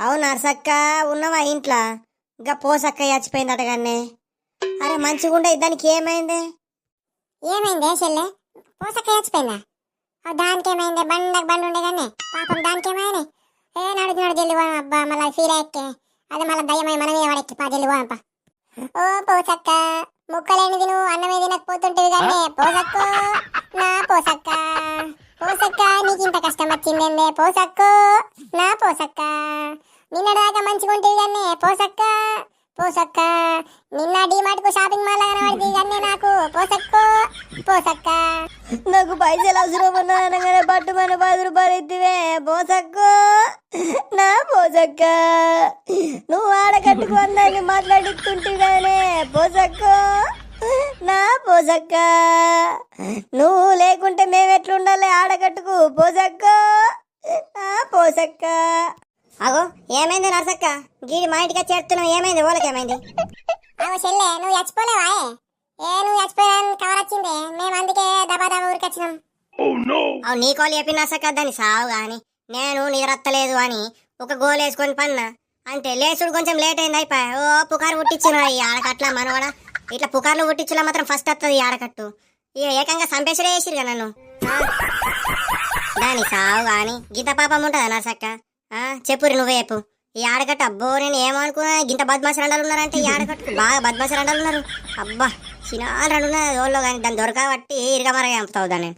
అవును నర్సక్క ఉన్నవా ఇంట్లో? ఇంకా పోసక్క చచ్చిపోయిందట గానే. అరే మంచిగుండే దానికి ఏమైంది? ఏమైందే చెల్లె? పూసక్క చచ్చిపోయిందా? దానికి ఏమైంది? బండి ఉండే కానీ పాపం దానికి ఏమైంది? నడు జల్ది పోదాం అబ్బా, మళ్ళీ ఫీల్ అయ్యే అదే మళ్ళీ దయ్యమై మన మీద పడెక్కి పా జల్ది పోదాంపా. ఓ పూసక్క, ముక్కలేనిది నువ్వు అన్నమే తినకపోతుంటేవి కానీ పోసక్కు, నా పోసక్క. పోసక్క నీకు ఇంత కష్టం వచ్చిందేందే పోసక్కు, నా పోసక్క. నిన్నటిదాకా మంచిగా ఉంటుంది కానీ పోసక్క. పోసక్క నిన్న డీమార్ట్కు షాపింగ్ మాల్ కనబడింది కానీ నాకు పోసక్కు. పోసక్క నాకు పైసలు అవసరం ఉన్నానగానే పట్టుమని 10 రూపాయలు ఇద్దివే పోసక్కు, నా పోసక్క. నువ్వు ఆడకట్టుకు అందాన్ని మాట్లాడిస్తుంటిగానే పోసక్కు, నా పోసక్క. నువ్వు లేకుంటే మేము ఎట్లుండాలి ఆడకట్టుకు పోసక్కు, నా పోసక్క. అగో ఏమైంది నర్సక్క? గీడి మా ఇంటికి చేరుతున్నావు, ఏమైంది? ఓలకేమైంది? అగో చెల్లె, నువ్వు చచ్చిపోలేవా? నువ్వు చచ్చిపోయాను కవర్ వచ్చింది, మేము అందుకే దబా ఊరికి వచ్చినాం. అవు నీ కోలు చెప్పిన నర్సక్క దాన్ని సావు గాని నేను నిద్రత్తలేదు అని ఒక గోలు వేసుకొని పన్నా అంటే లేచుడు కొంచెం లేట్ అయింది అయిపోయా. ఓ పుకారు పుట్టించిన ఈ ఆడకట్ల మనవాడ ఇట్లా పుకార్లు పుట్టించులా మాత్రం ఫస్ట్ వస్తుంది ఈ ఆడకట్టు. ఇక ఏకంగా సంపేసరే వేసిరుగా నన్ను. దాని సావు గాని గింత పాపం ఉంటుందా నర్సక్క? చెప్పురి నువ్వే చెప్పు. ఈ ఆడకట్టు అబ్బో నేను ఏమనుకున్నా గింత బద్మాసి రండాలు ఉన్నారంటే ఈ ఆడకట్టు బాగా బద్మాసి రండాలు ఉన్నారు. అబ్బా చిన్న రండు ఉన్నది రోజుల్లో కానీ దాన్ని దొరకబట్టి ఇరగమరగా చంపుతావు దాన్ని.